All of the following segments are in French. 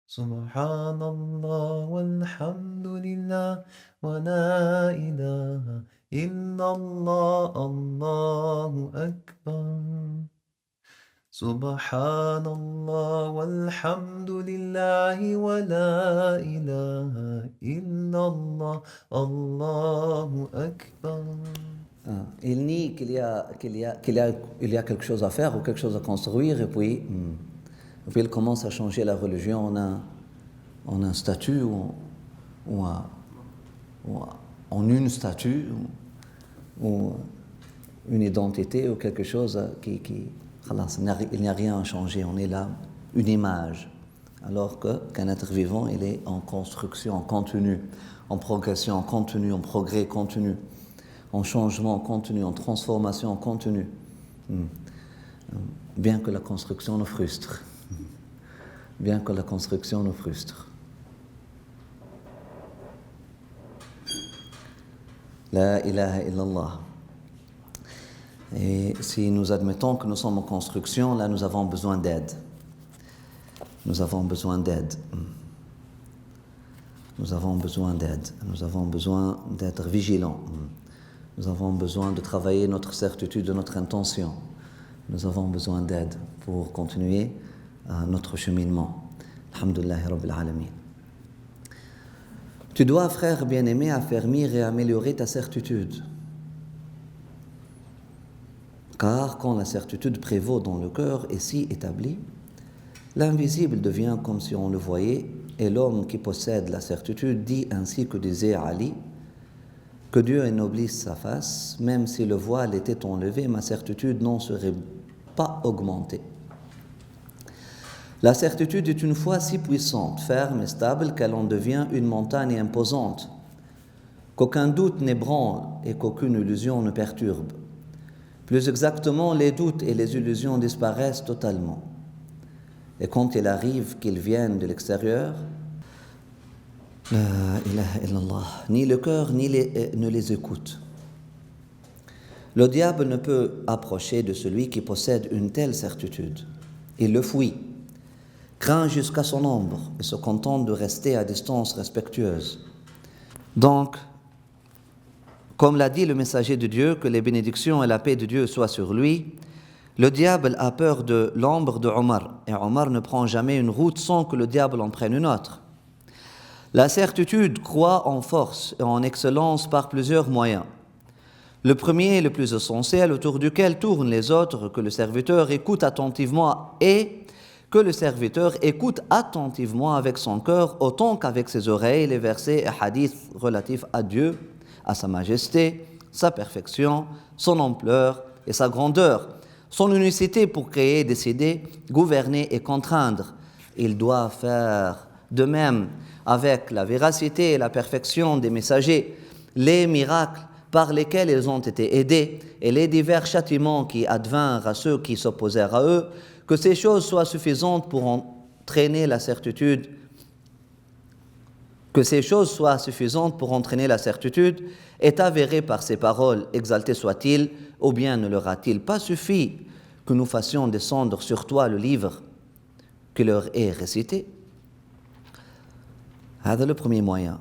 Subhanallah walhamdulillah wa la ilaha illallah, Allahu Akbar. Subhanallah walhamdulillah wa la ilaha illallah, Allahu Akbar. Il nie qu'il y a quelque chose à faire ou quelque chose à construire, et puis il commence à changer la religion en un statut en une statue ou une identité ou quelque chose khalas, il n'y a rien à changer, on est là, une image. Alors qu'un être vivant, il est en construction continue, en progression continue, en progrès continu, en changement continu, en transformation continue. Bien que la construction nous frustre. Bien que la construction nous frustre. La ilaha illallah. Et si nous admettons que nous sommes en construction, là nous avons besoin d'aide. Nous avons besoin d'aide. Nous avons besoin d'aide. Nous avons besoin d'être vigilants. Nous avons besoin de travailler notre certitude, notre intention. Nous avons besoin d'aide pour continuer notre cheminement. Alhamdulillah Rabbil Alamin. Tu dois, frère bien-aimé, affermir et améliorer ta certitude. Car quand la certitude prévaut dans le cœur et s'y établit, l'invisible devient comme si on le voyait, et l'homme qui possède la certitude dit ainsi que disait Ali, que Dieu ennoblisse sa face, même si le voile était enlevé, ma certitude n'en serait pas augmentée. La certitude est une foi si puissante, ferme et stable qu'elle en devient une montagne imposante, qu'aucun doute n'ébranle et qu'aucune illusion ne perturbe. Plus exactement, les doutes et les illusions disparaissent totalement. Et quand il arrive qu'ils viennent de l'extérieur, la ilaha illallah, ni le cœur ne les écoute. Le diable ne peut approcher de celui qui possède une telle certitude. Il le fuit, craint jusqu'à son ombre et se contente de rester à distance respectueuse. Donc, comme l'a dit le messager de Dieu, que les bénédictions et la paix de Dieu soient sur lui, le diable a peur de l'ombre de Omar, et Omar ne prend jamais une route sans que le diable en prenne une autre. La certitude croît en force et en excellence par plusieurs moyens. Le premier est le plus essentiel, autour duquel tournent les autres, que le serviteur écoute attentivement et que le serviteur écoute attentivement avec son cœur autant qu'avec ses oreilles les versets et hadiths relatifs à Dieu, à sa majesté, sa perfection, son ampleur et sa grandeur, son unicité pour créer, décider, gouverner et contraindre. Il doit faire de même avec la véracité et la perfection des messagers, les miracles par lesquels ils ont été aidés et les divers châtiments qui advinrent à ceux qui s'opposèrent à eux, que ces choses soient suffisantes pour entraîner la certitude, est avéré par ces paroles, exalté soit-il, ou bien ne leur a-t-il pas suffi que nous fassions descendre sur toi le livre qui leur est récité? C'est le premier moyen.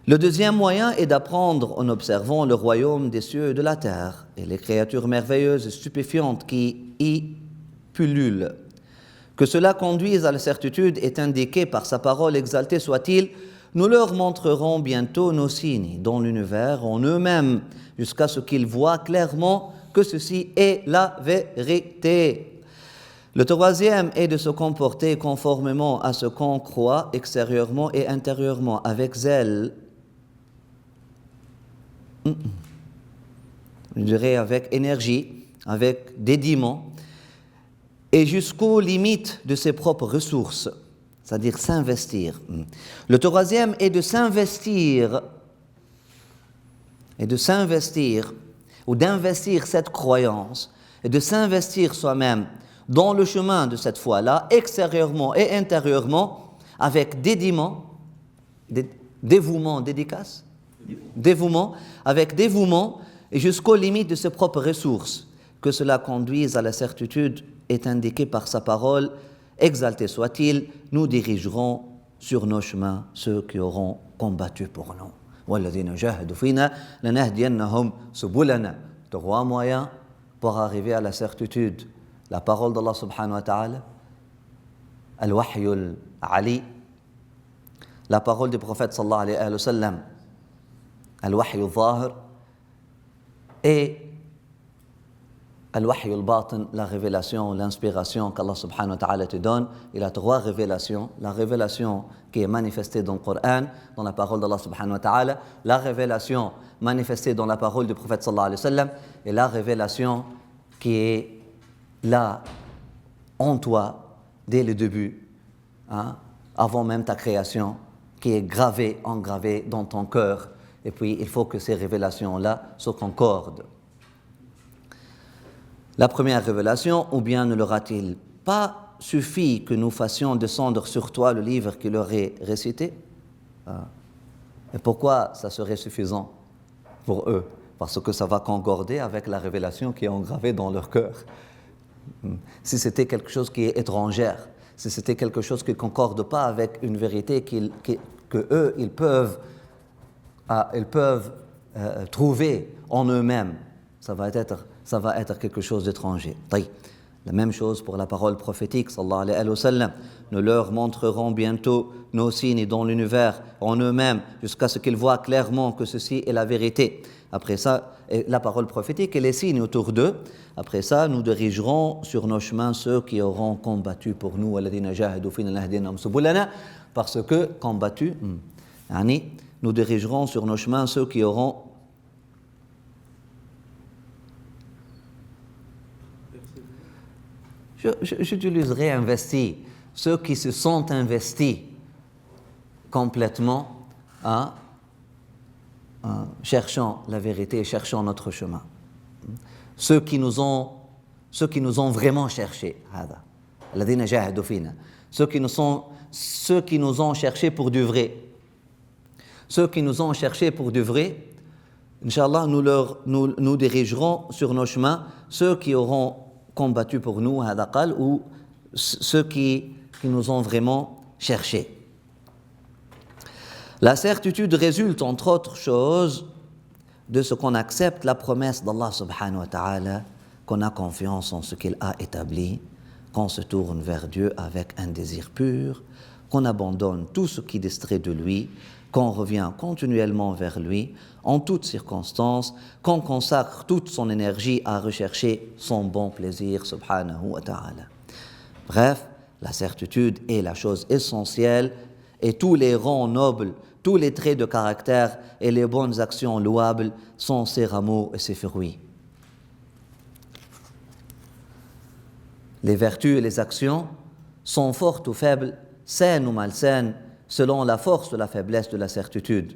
Le deuxième moyen est d'apprendre en observant le royaume des cieux et de la terre et les créatures merveilleuses et stupéfiantes qui y pullulent. Que cela conduise à la certitude est indiqué par sa parole, exaltée soit-il. Nous leur montrerons bientôt nos signes dans l'univers en eux-mêmes, jusqu'à ce qu'ils voient clairement que ceci est la vérité. Le troisième est de se comporter conformément à ce qu'on croit extérieurement et intérieurement, avec zèle, je dirais avec énergie, avec dédiement, et jusqu'aux limites de ses propres ressources, c'est-à-dire s'investir. Le troisième est de s'investir, ou d'investir cette croyance, et de s'investir soi-même dans le chemin de cette foi-là, extérieurement et intérieurement, avec dévouement, avec dévouement, et jusqu'aux limites de ses propres ressources. Que cela conduise à la certitude est indiqué par sa parole, exalté soit-il, nous dirigerons sur nos chemins ceux qui auront combattu pour nous. وَالَّذِينَ جَاهَدُوا فِينَا لَنَهْدِيَنَّهُمْ سُبُلَنَا. Trois moyens pour arriver à la certitude. La parole d'Allah subhanahu wa ta'ala, al-wahy al-ali, la parole du prophète sallallahu alayhi wa sallam, al-wahy al-zahir, et al-wahy al-batin, la révélation, l'inspiration qu'Allah subhanahu wa ta'ala te donne. Il a trois révélations. La révélation qui est manifestée dans le Coran, dans la parole d'Allah subhanahu wa ta'ala, la révélation manifestée dans la parole du prophète sallallahu alayhi wa sallam, et la révélation qui est là, en toi, dès le début, avant même ta création, qui est engravée dans ton cœur. Et puis, il faut que ces révélations-là se concordent. La première révélation, ou bien ne leur a-t-il pas suffi que nous fassions descendre sur toi le livre qui leur est récité? Et pourquoi ça serait suffisant pour eux? Parce que ça va concorder avec la révélation qui est engravée dans leur cœur. Si c'était quelque chose qui est étrangère, si c'était quelque chose qui ne concorde pas avec une vérité qu'eux, ils peuvent trouver en eux-mêmes, ça va être quelque chose d'étranger. La même chose pour la parole prophétique, sallallahu alayhi wa sallam. Nous leur montrerons bientôt nos signes dans l'univers, en eux-mêmes, jusqu'à ce qu'ils voient clairement que ceci est la vérité. Après ça, la parole prophétique et les signes autour d'eux. Après ça, nous dirigerons sur nos chemins ceux qui auront combattu pour nous, parce que combattu, nous dirigerons sur nos chemins ceux qui auront. J'utiliserai investi, ceux qui se sont investis complètement cherchant la vérité, cherchant notre chemin. Ceux qui nous ont vraiment cherché, ceux qui nous ont cherché pour du vrai. Ceux qui nous ont cherché pour du vrai, Inch'Allah, nous dirigerons sur nos chemins ceux qui auront combattu pour nous, ou ceux qui nous ont vraiment cherchés. La certitude résulte, entre autres choses, de ce qu'on accepte la promesse d'Allah subhanahu wa ta'ala, qu'on a confiance en ce qu'il a établi, qu'on se tourne vers Dieu avec un désir pur, qu'on abandonne tout ce qui distrait de lui, qu'on revient continuellement vers lui, en toutes circonstances, qu'on consacre toute son énergie à rechercher son bon plaisir, subhanahu wa ta'ala. Bref, la certitude est la chose essentielle, et tous les rangs nobles, tous les traits de caractère et les bonnes actions louables sont ses rameaux et ses fruits. Les vertus et les actions sont fortes ou faibles, saines ou malsaines, selon la force ou la faiblesse de la certitude.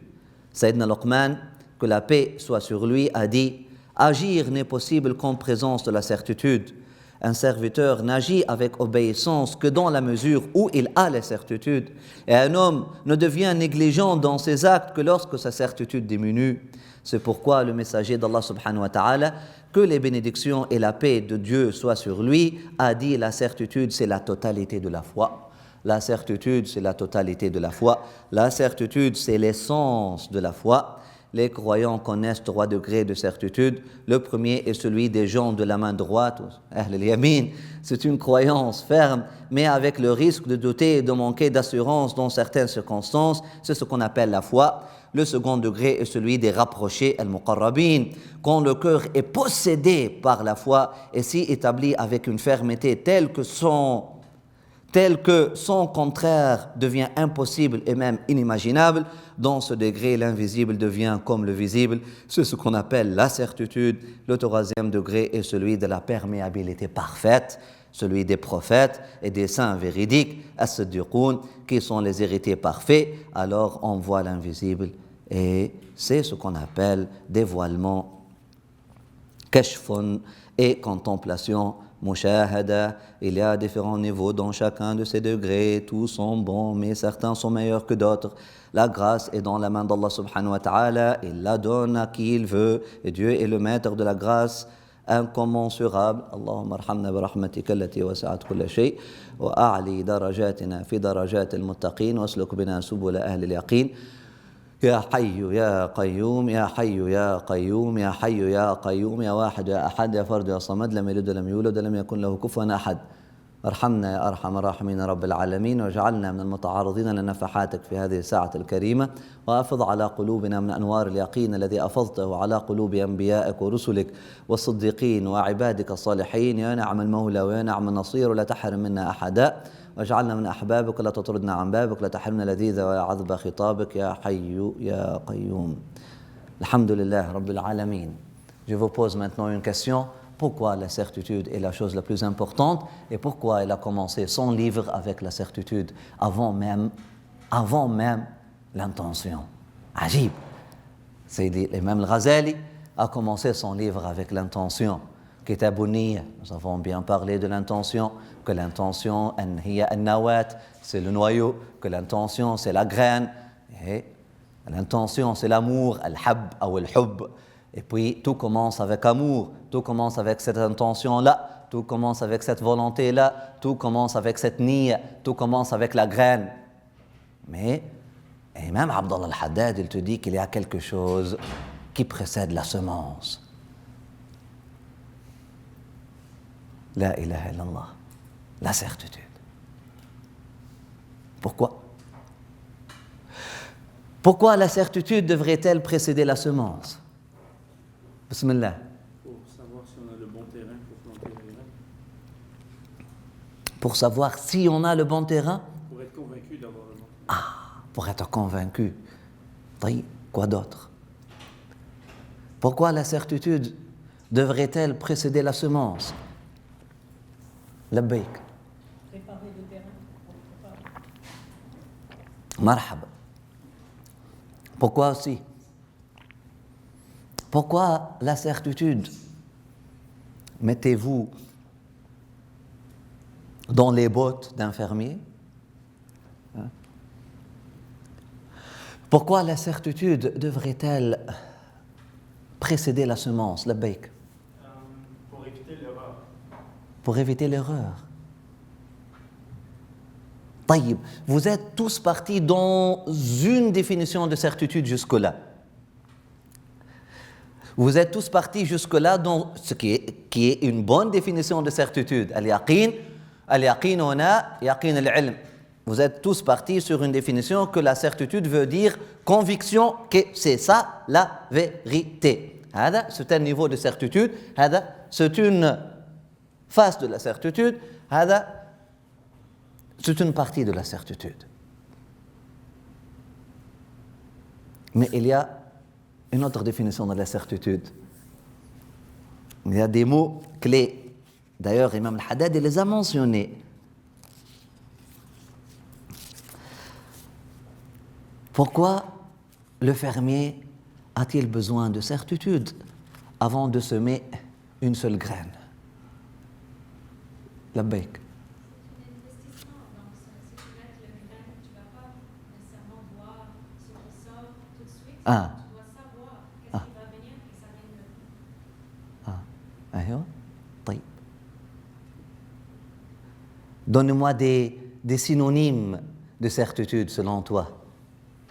Sayyidina Luqman, que la paix soit sur lui, a dit « Agir n'est possible qu'en présence de la certitude. Un serviteur n'agit avec obéissance que dans la mesure où il a la certitude. Et un homme ne devient négligent dans ses actes que lorsque sa certitude diminue. C'est pourquoi le messager d'Allah subhanahu wa ta'ala, que les bénédictions et la paix de Dieu soient sur lui, a dit la certitude c'est la totalité de la foi. La certitude c'est la totalité de la foi. La certitude c'est l'essence de la foi. Les croyants connaissent trois degrés de certitude. Le premier est celui des gens de la main droite, Ahl al-Yamin. C'est une croyance ferme, mais avec le risque de douter et de manquer d'assurance dans certaines circonstances. C'est ce qu'on appelle la foi. Le second degré est celui des rapprochés, al-Muqarrabin, quand le cœur est possédé par la foi et si établi avec une fermeté telle que son contraire devient impossible et même inimaginable. Dans ce degré, l'invisible devient comme le visible. C'est ce qu'on appelle la certitude. Le troisième degré est celui de la perméabilité parfaite, celui des prophètes et des saints véridiques, as-siddiqoun, qui sont les héritiers parfaits. Alors on voit l'invisible et c'est ce qu'on appelle dévoilement, kashfun et contemplation. Mushahada, il y a différents niveaux dans chacun de ces degrés, tous sont bons, mais certains sont meilleurs que d'autres. La grâce est dans la main d'Allah subhanahu wa ta'ala, il la donne à qui il veut, et Dieu est le maître de la grâce, incommensurable. Allahumma arhamna bi rahmatika allati wasi'at kulla shay wa a'li darajatina fi darajatil muttaqin wasluk bina subula ahli al-yaqin. يا حي يا قيوم يا حي يا قيوم يا حي يا قيوم يا واحد يا أحد يا فرد يا صمد لم يلد ولم يولد ولم يكن له كفوا أحد ارحمنا يا أرحم الراحمين رب العالمين واجعلنا من المتعرضين لنفحاتك في هذه الساعة الكريمة وأفض على قلوبنا من أنوار اليقين الذي أفضته على قلوب أنبيائك ورسلك والصديقين وعبادك الصالحين يا نعم المولى ويا نعم النصير ولا تحرم منا أحدا واجعلنا من أحبابك لا تطردنا عن بابك لا تحرمنا لذيذ ويا عذب خطابك يا حي يا قيوم. Alhamdulillah Rabbil Alamin. Je vous pose maintenant une question. Pourquoi la certitude est la chose la plus importante et pourquoi il a commencé son livre avec la certitude avant même l'intention? Ajib. Sayyidi l'imam al-Ghazali a commencé son livre avec l'intention. Kitabun Niyya, nous avons bien parlé de l'intention, que l'intention, hiya an-nawat, c'est le noyau, que l'intention, c'est la graine, et l'intention, c'est l'amour, al-hab ou al-hub. Et puis, tout commence avec amour, tout commence avec cette intention-là, tout commence avec cette volonté-là, tout commence avec cette niyya, tout commence avec la graine. Mais, Imam Abdallah al-Haddad, il te dit qu'il y a quelque chose qui précède la semence. La ilaha illallah, la certitude. Pourquoi? Pourquoi la certitude devrait-elle précéder la semence? Bismillah. Pour savoir si on a le bon terrain pour planter les graines. Pour savoir si on a le bon terrain? Pour être convaincu d'avoir le bon terrain. Ah, pour être convaincu. Quoi d'autre? Pourquoi la certitude devrait-elle précéder la semence? Labbaik. Préparer le terrain pour préparer. Marhaba. Pourquoi aussi? Pourquoi la certitude? Mettez-vous dans les bottes d'un fermier. Pourquoi la certitude devrait-elle précéder la semence? Labbaik. Pour éviter l'erreur. Pour éviter l'erreur. Taïb, vous êtes tous partis dans une définition de certitude jusque-là. Vous êtes tous partis jusque-là dans ce qui est une bonne définition de certitude. Al-yaqin huna, yaqin al-ilm. Vous êtes tous partis sur une définition que la certitude veut dire conviction que c'est ça la vérité. C'est un niveau de certitude, c'est une face de la certitude, c'est une partie de la certitude. Mais il y a une autre définition de la certitude. Il y a des mots clés. D'ailleurs, Imam al-Haddad il les a mentionnés. Pourquoi le fermier a-t-il besoin de certitude avant de semer une seule graine? Labbaik. Ah. Tu dois savoir qu'est-ce qui va venir et ça vient de... أيوة. طيب. Donne-moi des synonymes de certitude selon toi.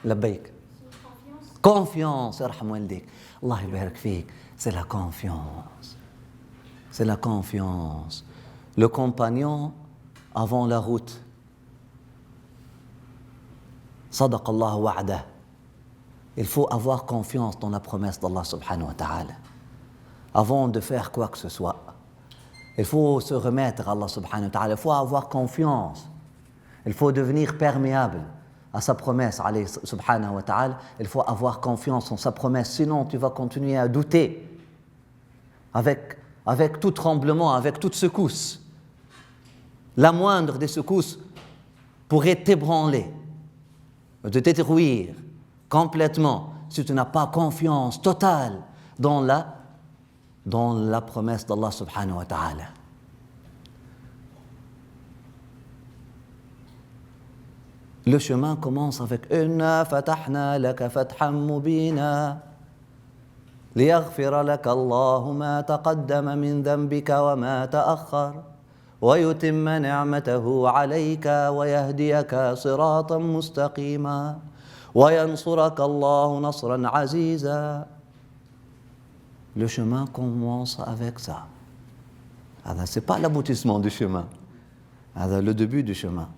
لبيك. Confiance. ارحم والديك. الله يبارك فيك. C'est la confiance. C'est la confiance. Le compagnon avant la route. صدق الله وعده. Il faut avoir confiance dans la promesse d'Allah subhanahu wa ta'ala. Avant de faire quoi que ce soit, il faut se remettre à Allah subhanahu wa ta'ala. Il faut avoir confiance. Il faut devenir perméable à sa promesse, alayhi subhanahu wa ta'ala. Il faut avoir confiance en sa promesse. Sinon, tu vas continuer à douter avec tout tremblement, avec toute secousse. La moindre des secousses pourrait t'ébranler, te détruire complètement si tu n'as pas confiance totale dans la promesse d'Allah subhanahu wa ta'ala. Le chemin commence avec Inna fatahna laka fathan mubina. ليغفر لك الله ما تقدم من ذنبك وما تأخر ويتم نعمته عليك ويهديك صراطا مستقيما وينصرك الله نصرا عزيزا. Le chemin commence avec ça. Ce n'est pas l'aboutissement du chemin, le début du chemin.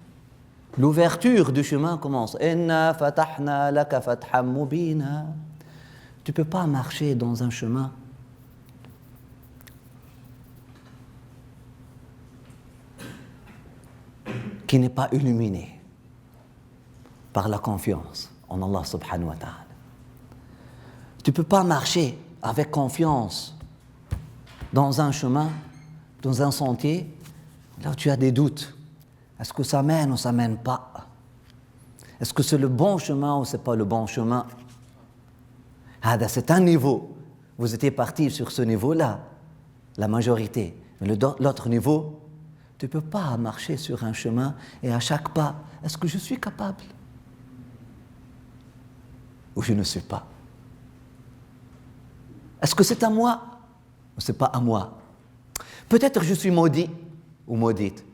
L'ouverture du chemin commence. Inna fatahna laka fathan mubina. Tu ne peux pas marcher dans un chemin qui n'est pas illuminé par la confiance en Allah subhanahu wa ta'ala. Tu ne peux pas marcher avec confiance dans un chemin, dans un sentier, là où tu as des doutes. Est-ce que ça mène ou ça ne mène pas? Est-ce que c'est le bon chemin ou ce n'est pas le bon chemin? C'est un niveau. Vous étiez parti sur ce niveau-là, la majorité. Mais l'autre niveau, tu ne peux pas marcher sur un chemin et à chaque pas, est-ce que je suis capable? Ou je ne suis pas? Est-ce que c'est à moi ou ce n'est pas à moi? Peut-être je suis maudit ou maudite.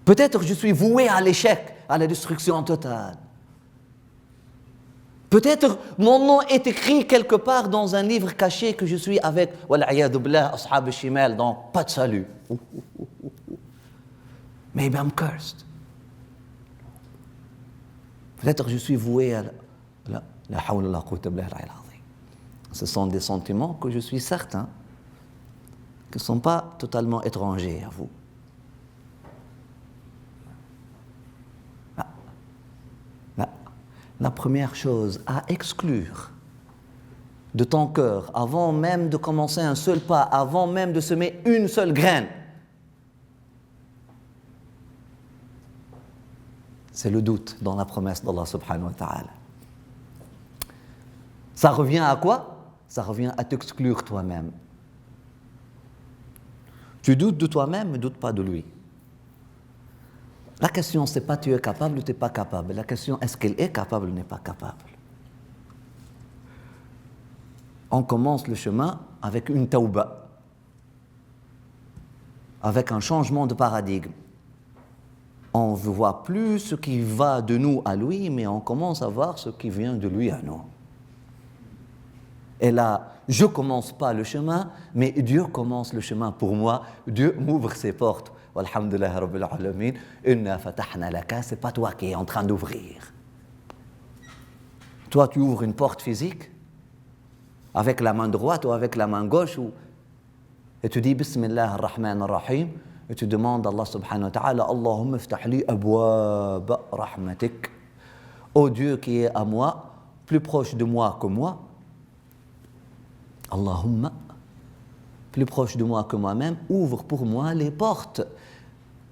Peut-être je suis voué à l'échec, à la destruction totale. Peut-être mon nom est écrit quelque part dans un livre caché que je suis avec, wal'iyadu billah, ashab al-shimal, donc pas de salut. Maybe I'm cursed. Peut-être je suis voué à la hawla la quwwata billah al-'ali al-'azim. Ce sont des sentiments que je suis certain qui ne sont pas totalement étrangers à vous. La première chose à exclure de ton cœur, avant même de commencer un seul pas, avant même de semer une seule graine, c'est le doute dans la promesse d'Allah subhanahu wa ta'ala. Ça revient à quoi? Ça revient à t'exclure toi-même. Tu doutes de toi-même, ne doute pas de lui. La question, ce n'est pas tu es capable ou tu n'es pas capable. La question, est-ce qu'elle est capable ou n'est pas capable? On commence le chemin avec une tauba, avec un changement de paradigme. On ne voit plus ce qui va de nous à lui, mais on commence à voir ce qui vient de lui à nous. Et là, je ne commence pas le chemin, mais Dieu commence le chemin pour moi. Dieu m'ouvre ses portes. Walhamdulillah Rabbil Alamin, inna fatahna laka, c'est pas toi qui es en train d'ouvrir. Toi, tu ouvres une porte physique avec la main droite ou avec la main gauche et tu dis Bismillah ar-Rahman ar-Rahim et tu demandes à Allah subhanahu wa ta'ala Allahumma iftah li abwab rahmatik. Ô Dieu qui est à moi, plus proche de moi que moi, Allahumma, plus proche de moi que moi-même, ouvre pour moi les portes.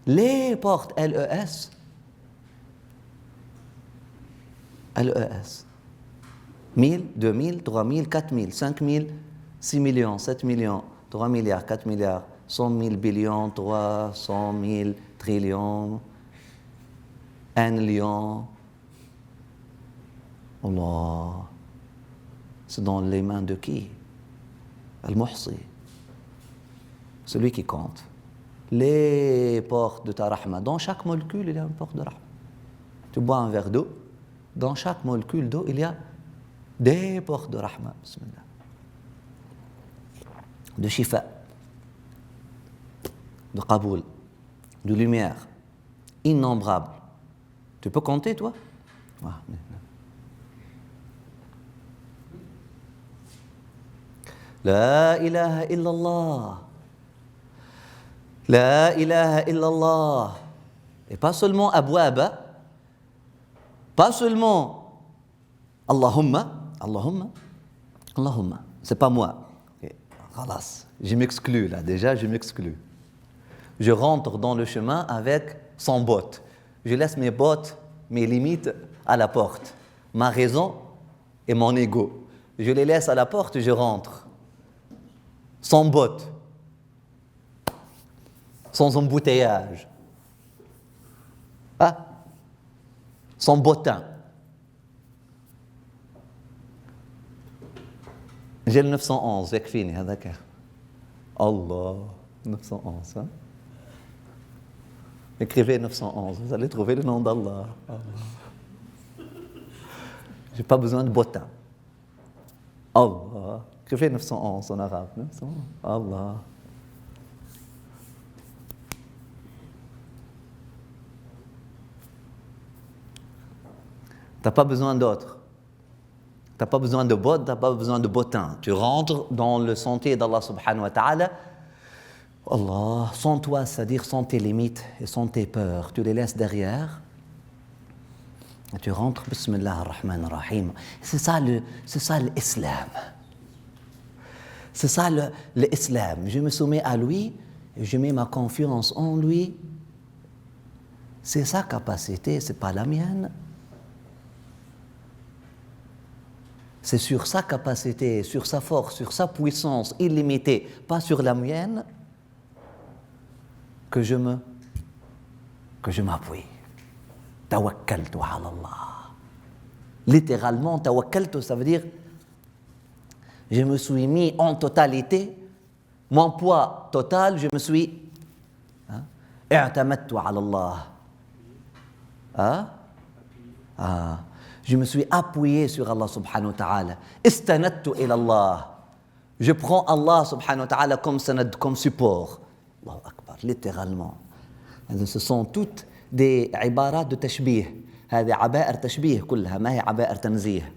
Les portes, L-E-S. L-E-S. 1000, 2000, 3000, 4000, 5000, 6 millions, 7 millions, 3 milliards, 4 milliards, 100 000 billions, 300 000 trillions, 1 lion. Allah. C'est dans les mains de qui? Al-Muhsi. Celui qui compte. Les portes de ta rahma. Dans chaque molécule, il y a une porte de rahma. Tu bois un verre d'eau. Dans chaque molécule d'eau, il y a des portes de rahma. Bismillah. De shifa. De qaboul. De lumière. Innombrable. Tu peux compter, toi? La ilaha illallah. La ilaha illallah. Et pas seulement abwaba, pas seulement Allahumma, Allahumma, Allahumma. C'est pas moi. Okay. Khalas. Je m'exclus là, déjà je m'exclus. Je rentre dans le chemin avec sans bottes. Je laisse mes bottes, mes limites à la porte. Ma raison et mon ego. Je les laisse à la porte et je rentre. Sans bottes. Sans embouteillage, sans bottin. J'ai le 911, يكفيني هذاك. Allah, 911. Hein? Écrivez 911, vous allez trouver le nom d'Allah. J'ai pas besoin de bottin. Allah. Écrivez 911 en arabe. 911. Allah. Tu n'as pas besoin d'autre. Tu n'as pas besoin de bottes, tu n'as pas besoin de bottin. Tu rentres dans le sentier d'Allah subhanahu wa ta'ala. Allah, sans toi, c'est-à-dire sans tes limites et sans tes peurs. Tu les laisses derrière. Et tu rentres, Bismillah ar-Rahman ar-Rahim. C'est ça l'islam. C'est ça l'islam. Je me soumets à lui, et je mets ma confiance en lui. C'est sa capacité, c'est pas la mienne. C'est sur sa capacité, sur sa force, sur sa puissance illimitée, pas sur la mienne, que je m'appuie. Tawakkaltu ala Allah. Littéralement, tawakkaltu, ça veut dire je me suis mis en totalité, mon poids total, je me suis i'tamadtu ala Allah. Je me suis appuyé sur Allah subhanahu wa ta'ala. Istanadtu ila Allah. Je prends Allah subhanahu wa ta'ala comme sanad, comme support. Allahu Akbar, littéralement. Ce sont toutes des عبارات de تشبيه. هذه عبائر تشبيه كلها ما هي عبائر تنزيه.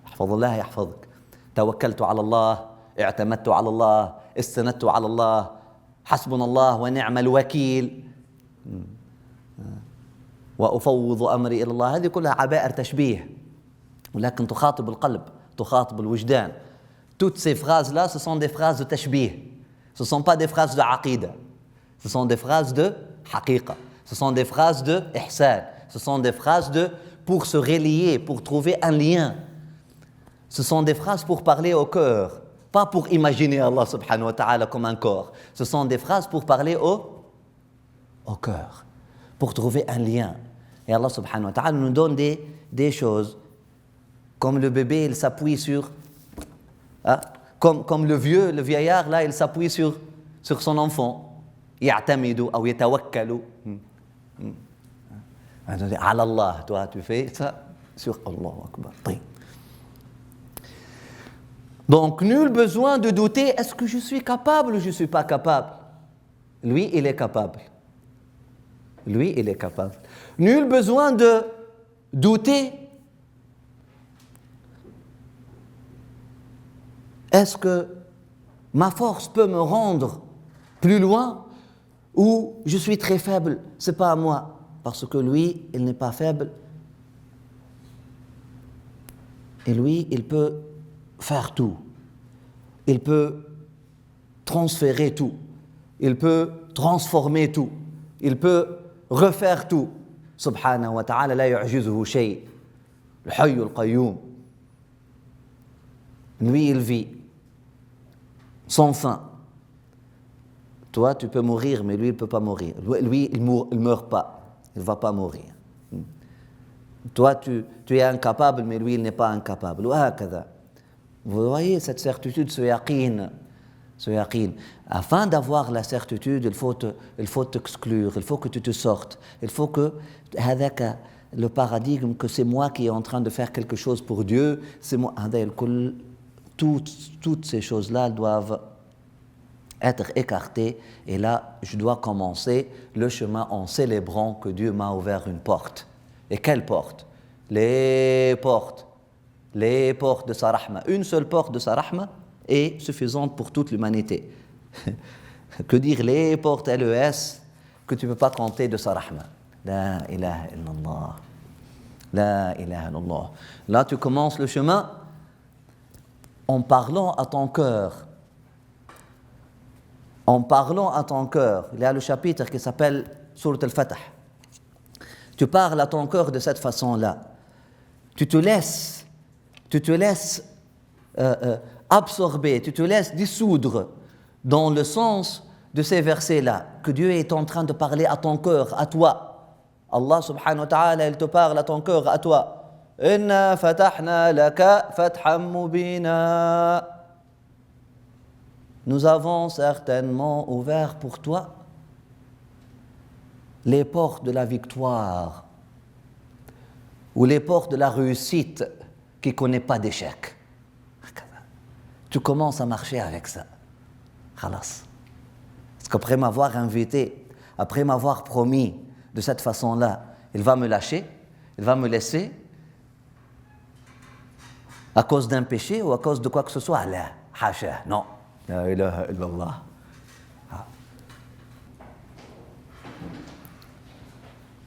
احفظ الله يحفظك. توكلت على الله، اعتمدت على الله، استندت على الله، حسبنا الله ونعم الوكيل. وأفوض أمري إلى الله. هذه كلها عبائر تشبيه ولكن تخاطب القلب، تخاطب الوجدان. Toutes ces phrases-là, ce sont des phrases de tashbih. Ce ne sont pas des phrases de aqida. Ce sont des phrases de haqiqa. Ce sont des phrases de ihsan. Ce sont des phrases pour se relier, pour trouver un lien. Ce sont des phrases pour parler au cœur, pas pour imaginer Allah subhanahu wa ta'ala comme un corps. Ce sont des phrases pour parler au cœur, pour trouver un lien. Et Allah subhanahu wa ta'ala nous donne des choses, comme le bébé, il s'appuie sur... comme le vieillard, là, il s'appuie sur son enfant. يعتمد أو يتوكل. على الله, toi, tu fais ça sur Allah Akbar. Donc, nul besoin de douter, est-ce que je suis capable ou je ne suis pas capable? Lui, il est capable. Lui, il est capable. Nul besoin de douter. Est-ce que ma force peut me rendre plus loin ou je suis très faible? Ce n'est pas à moi. Parce que lui, il n'est pas faible. Et lui, il peut faire tout. Il peut transférer tout. Il peut transformer tout. Il peut refaire tout. Subhanahu wa ta'ala, la yu'jizuhu shay. Le hayy al-qayyum. Lui, il vit sans fin. Toi, tu peux mourir, mais lui, il ne peut pas mourir. Lui, il ne meurt pas. Il ne va pas mourir. Toi, tu es incapable, mais lui, il n'est pas incapable. Vous voyez cette certitude, ce yaqin. Afin d'avoir la certitude, il faut t'exclure, il faut que tu te sortes. Il faut que le paradigme que c'est moi qui est en train de faire quelque chose pour Dieu, c'est moi. Toutes ces choses-là doivent être écartées. Et là, je dois commencer le chemin en célébrant que Dieu m'a ouvert une porte. Et quelle porte? Les portes de sa rahma. Une seule porte de sa rahma est suffisante pour toute l'humanité. Que dire les portes LES que tu ne peux pas compter de sa rahma? La ilaha illallah. La ilaha illallah. Là, tu commences le chemin en parlant à ton cœur. En parlant à ton cœur. Il y a le chapitre qui s'appelle Surat al-Fatah. Tu parles à ton cœur de cette façon-là. Tu te laisses absorber, tu te laisses dissoudre dans le sens de ces versets-là, que Dieu est en train de parler à ton cœur, à toi. Allah subhanahu wa ta'ala, il te parle à ton cœur, à toi. Inna fatahna laka fathan mubina. Nous avons certainement ouvert pour toi les portes de la victoire ou les portes de la réussite qui ne connaît pas d'échec. Tu commences à marcher avec ça. Khalas. Parce qu'après m'avoir invité, après m'avoir promis de cette façon-là, il va me lâcher, il va me laisser à cause d'un péché ou à cause de quoi que ce soit. La hasha, non. La ilaha illallah.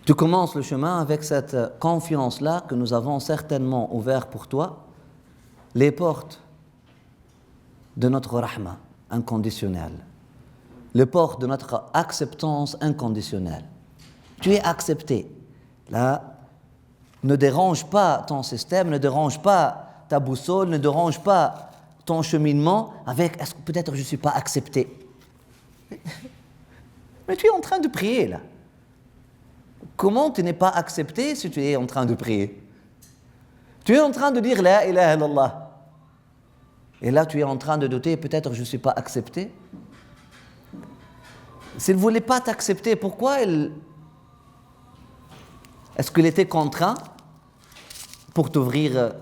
Tu commences le chemin avec cette confiance-là que nous avons certainement ouvert pour toi les portes de notre rahma inconditionnelle, les portes de notre acceptance inconditionnelle. Tu es accepté. Là, ne dérange pas ton système, ne dérange pas ta boussole, ne dérange pas ton cheminement avec « est-ce que peut-être je ne suis pas accepté ?» Mais tu es en train de prier là. Comment tu n'es pas accepté si tu es en train de prier? Tu es en train de dire « La ilaha illallah ». Et là, tu es en train de douter, peut-être je ne suis pas accepté. S'il ne voulait pas t'accepter, pourquoi est-ce qu'il était contraint pour t'ouvrir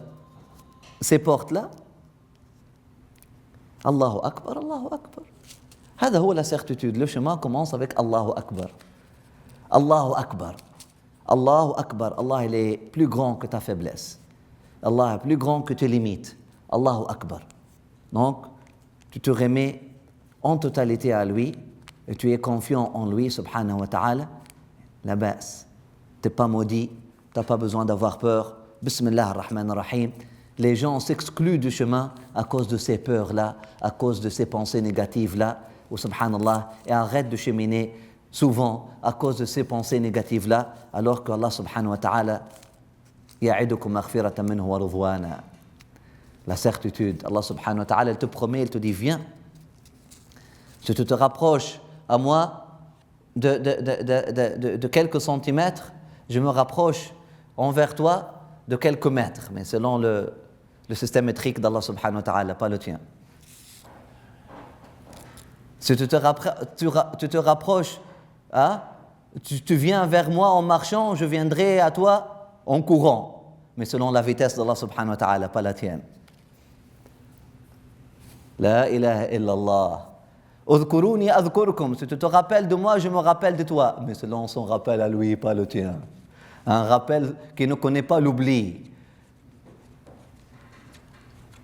ces portes-là? Allahu Akbar, Allahu Akbar. هذا هو la certitude. Le chemin commence avec Allahu Akbar. Allahu Akbar. Allahu Akbar. Allah, il est plus grand que ta faiblesse. Allah est plus grand que tes limites. Allahu Akbar. Donc, tu te remets en totalité à lui et tu es confiant en lui, subhanahu wa ta'ala. La base. Tu n'es pas maudit, tu n'as pas besoin d'avoir peur. Bismillah ar-Rahman ar-Rahim. Les gens s'excluent du chemin à cause de ces peurs-là, à cause de ces pensées négatives-là, ou subhanallah, et arrêtent de cheminer souvent à cause de ces pensées négatives-là, alors que Allah subhanahu wa ta'ala ya'idukum maghfiratan minhu wa ridwana. La certitude, Allah subhanahu wa ta'ala, il te promet, il te dit, viens, si tu te rapproches à moi de quelques centimètres, je me rapproche envers toi de quelques mètres, mais selon le système métrique d'Allah subhanahu wa ta'ala, pas le tien. Si tu te rapproches, hein, tu viens vers moi en marchant, je viendrai à toi en courant, mais selon la vitesse d'Allah subhanahu wa ta'ala, pas la tienne. La ilaha illallah. Udhkuruni adhkurkum. Si tu te rappelles de moi, je me rappelle de toi, mais selon son rappel à lui, pas le tien. Un rappel qui ne connaît pas l'oubli.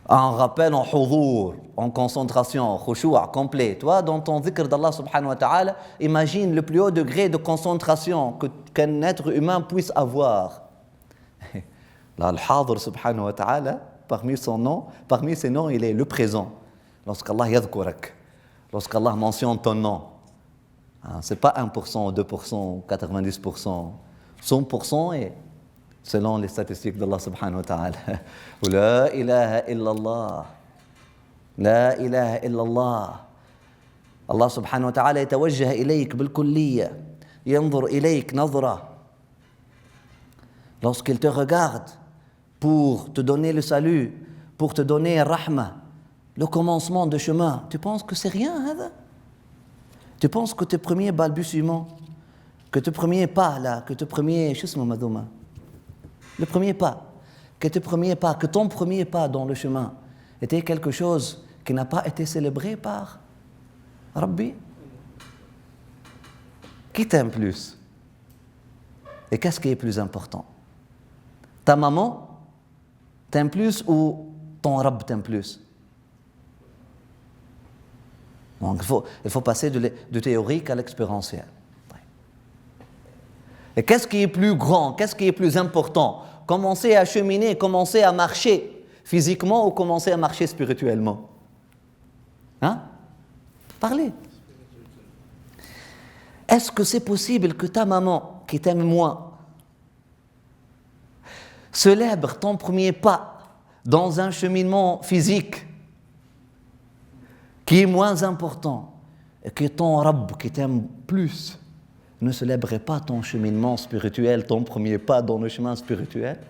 Un rappel en hudhur, en concentration, khushu' complet. Toi, dans ton dhikr d'Allah subhanahu wa ta'ala, imagine le plus haut degré de concentration qu'un être humain puisse avoir. Là, le hadir subhanahu wa ta'ala, parmi ses noms, il est le présent. Lorsqu'Allah yadhkurak, lorsqu'Allah mentionne ton nom, ce n'est pas 1%, 2%, 90%, 100% et selon les statistiques d'Allah subhanahu wa ta'ala. La ilaha illallah. La ilaha illallah. Allah subhanahu wa ta'ala يتوجه إليك بالكلية. ينظر إليك نظرة. Lorsqu'il te regarde pour te donner le salut, pour te donner rahma, le commencement de chemin, tu penses que c'est rien, hein? Tu penses que tes premiers balbutiements, que tes premiers pas là, que tes premiers, le premier pas, que ton premier pas dans le chemin était quelque chose qui n'a pas été célébré par Rabbi? Qui t'aime plus? Et qu'est-ce qui est plus important? Ta maman t'aime plus ou ton Rabb t'aime plus? Donc il faut passer de théorique à l'expérientiel. Et qu'est-ce qui est plus grand, qu'est-ce qui est plus important? Commencer à cheminer, commencer à marcher physiquement ou commencer à marcher spirituellement? Hein? Parlez. Est-ce que c'est possible que ta maman, qui t'aime moins, célèbre ton premier pas dans un cheminement physique qui est moins important et que ton Rabb qui t'aime plus ne célébrait pas ton cheminement spirituel, ton premier pas dans le chemin spirituel?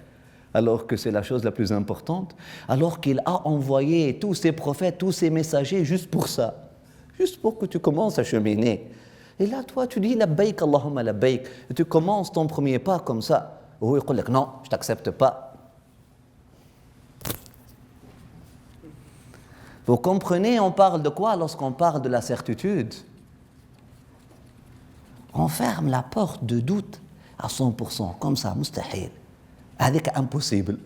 alors que c'est la chose la plus importante, alors qu'il a envoyé tous ses prophètes, tous ses messagers juste pour ça, juste pour que tu commences à cheminer. Et là, toi, tu dis labbaik Allahumma labbaik, et tu commences ton premier pas comme ça. Ou il dit non, je t'accepte pas. Vous comprenez, on parle de quoi lorsqu'on parle de la certitude? On ferme la porte de doute à 100%, comme ça, mustahil. Avec impossible.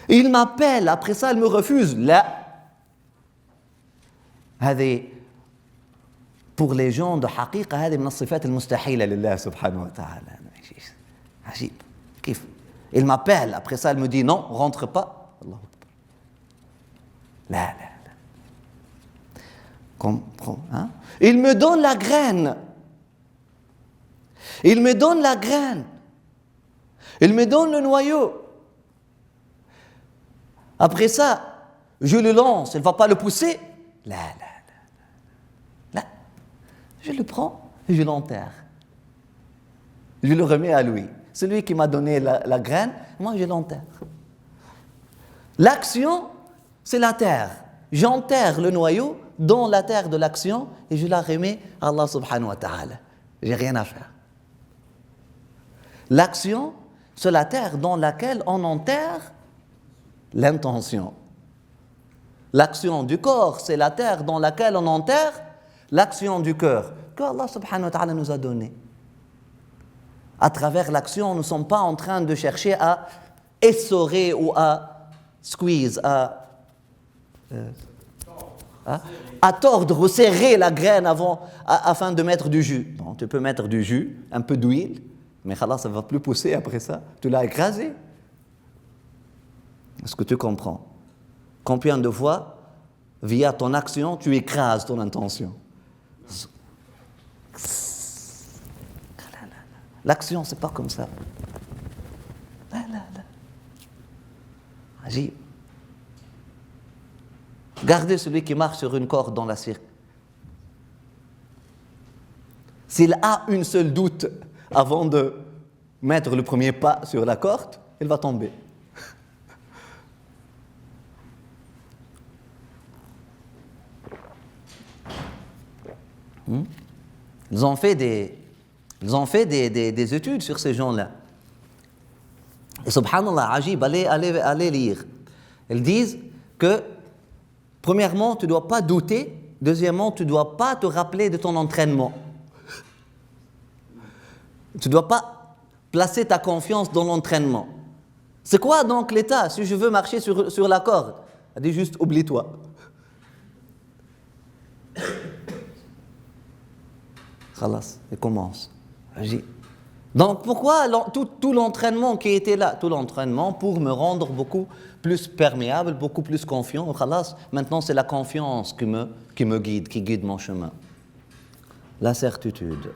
Il m'appelle, après ça, il me refuse. Là. هذه pour les gens de حقيقة هذه من الصفات المستحيلة لله سبحانه وتعالى. عجيب. كيف؟ Il m'appelle, après ça, il me dit non, rentre pas. Allah Akbar. لا لا لا. Comprends, hein? Il me donne la graine. Il me donne la graine. Il me donne le noyau. Après ça, je le lance. Il ne va pas le pousser. Là, là, là, là. Je le prends et je l'enterre. Je le remets à lui. Celui qui m'a donné la graine, moi je l'enterre. L'action, c'est la terre. J'enterre le noyau dans la terre de l'action et je la remets à Allah subhanahu wa ta'ala. J'ai rien à faire. L'action, c'est la terre dans laquelle on enterre l'intention. L'action du corps, c'est la terre dans laquelle on enterre l'action du cœur que Allah subhanahu wa ta'ala nous a donnée. À travers l'action, nous ne sommes pas en train de chercher à essorer ou à squeeze, à tordre ou serrer la graine afin de mettre du jus. Non, tu peux mettre du jus, un peu d'huile, mais khalas, ça ne va plus pousser après ça. Tu l'as écrasé. Est-ce que tu comprends? Combien de fois, via ton action, tu écrases ton intention? L'action, c'est pas comme ça. Là, là, là. Agis. Regardez celui qui marche sur une corde dans la cirque. S'il a une seule doute avant de mettre le premier pas sur la corde, il va tomber. Ils ont fait des études sur ces gens-là. Et subhanallah, ajib, allez lire. Ils disent que, premièrement, tu ne dois pas douter. Deuxièmement, tu ne dois pas te rappeler de ton entraînement. Tu ne dois pas placer ta confiance dans l'entraînement. C'est quoi donc l'état? Si je veux marcher sur la corde, elle dit juste oublie-toi. Khalas, il commence. Agis. Donc pourquoi tout l'entraînement qui était là, tout l'entraînement pour me rendre beaucoup plus perméable, beaucoup plus confiant. Khalas, maintenant c'est la confiance qui me guide, qui guide mon chemin. La certitude.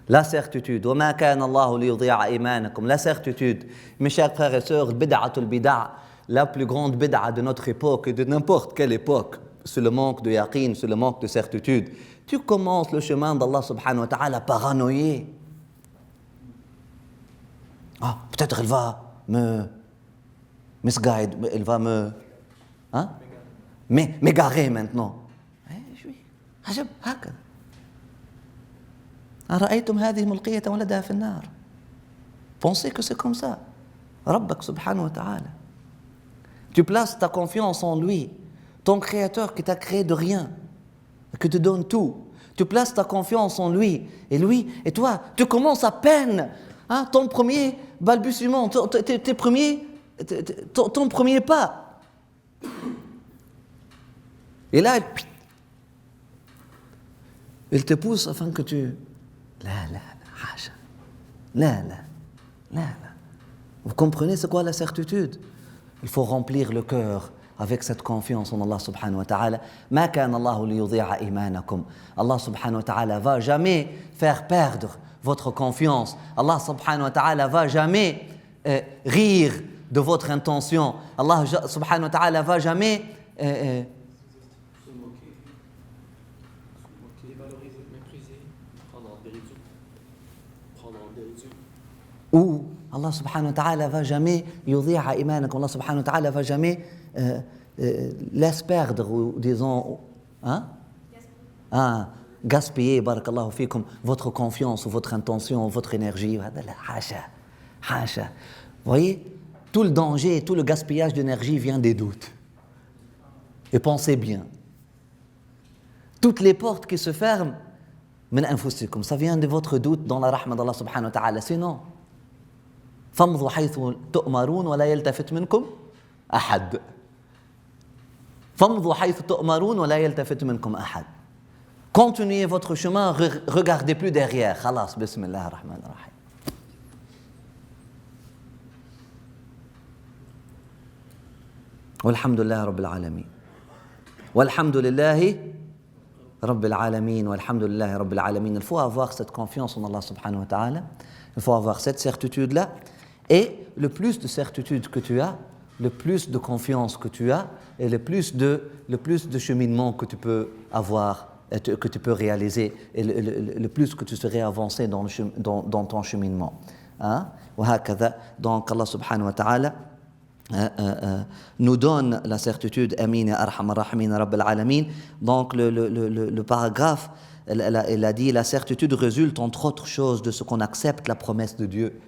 La certitude. وَمَا كَانَ اللَّهُ لِيُضِيعَ إِيمَانَكُمْ. La certitude. Mes chers frères et sœurs, bid'atul bid'a, la plus grande bid'a de notre époque et de n'importe quelle époque, c'est le manque de yaqin, c'est le manque de certitude. Tu commences le chemin d'Allah subhanahu wa ta'ala paranoïé. Ah, peut-être elle va me misguide, elle va m'égarer maintenant. عجب هكذا. أرأيتم هذه ملقية ولدها في النار. Pensez que c'est comme ça. ربك سبحانه وتعالى. Tu places ta confiance en lui, ton créateur qui t'a créé de rien, qui te donne tout. Tu places ta confiance en lui, et toi, tu commences à peine ton premier balbutiement, ton premier pas. Et là, il te pousse afin que tu... Là. Vous comprenez c'est quoi la certitude? Il faut remplir le cœur avec cette confiance en Allah subhanahu wa ta'ala. Ma kana Allahu liyudhi'a imanakum. Allah subhanahu wa ta'ala va jamais faire perdre votre confiance. Allah subhanahu wa ta'ala va jamais rire de votre intention. Allah subhanahu wa ta'ala va jamais Se moquer, valoriser, mépriser, prendre en dérision. ou Allah subhanahu wa ta'ala va jamais yudhi'a imanak, Allah subhanahu wa ta'ala va jamais laisse perdre, ou disons, hein? Gaspiller, barakallahu fikum, votre confiance, ou votre intention, ou votre énergie. Hasha, hasha. Vous voyez, tout le danger, tout le gaspillage d'énergie vient des doutes. Et pensez bien. Toutes les portes qui se ferment, min anfusikum, ça vient de votre doute dans la rahma d'Allah subhanahu wa ta'ala. Sinon, famdhu haythu tu'marun wa la yaltafit minkum ahad. Famdhu haythu tu'marun wa la yaltafit minkum ahad. Continuez votre chemin, regardez plus derrière. Khalas, bismillah ar-Rahman ar-Rahim. Walhamdulillah Rabbil Alamin. Walhamdulillah Rabbil Alamin. Walhamdulillah Rabbil Alamin. Il faut avoir cette confiance en Allah subhanahu wa ta'ala. Il faut avoir cette certitude-là. Et le plus de certitude que tu as, le plus de confiance que tu as, et le plus de cheminement que tu peux avoir, que tu peux réaliser, et le plus que tu serais avancé dans ton cheminement. Hein? Donc Allah subhanahu wa ta'ala nous donne la certitude. Amin ya arhamar rahimin rabbil alamin. Donc le paragraphe, il a dit la certitude résulte entre autres choses de ce qu'on accepte la promesse de Dieu.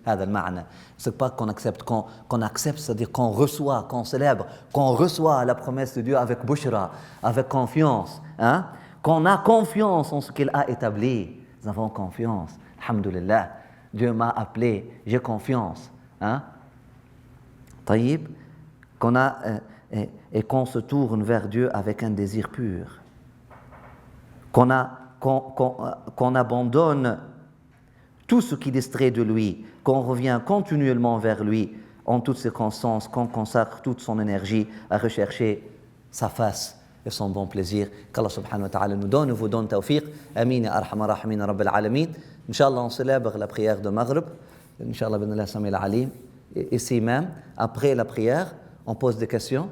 C'est pas qu'on accepte, qu'on accepte, c'est-à-dire qu'on reçoit, qu'on célèbre, qu'on reçoit la promesse de Dieu avec bushra, avec confiance, hein? Qu'on a confiance en ce qu'il a établi. Nous avons confiance. Alhamdulillah, Dieu m'a appelé, j'ai confiance, hein? Taïb, et qu'on se tourne vers Dieu avec un désir pur, qu'on abandonne tout ce qui distrait de lui, qu'on revient continuellement vers lui en toutes circonstances, qu'on consacre toute son énergie à rechercher sa face et son bon plaisir. Qu'Allah subhanahu wa ta'ala nous donne, vous donne tawfiq. Amin ya arhamar rahimin rabbil alamin. Inch'Allah, on célèbre la prière de Maghrib. Inch'Allah, bin Allah samil alim. Ici même, après la prière, on pose des questions.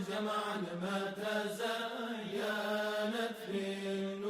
جمعا ما تزينت في النور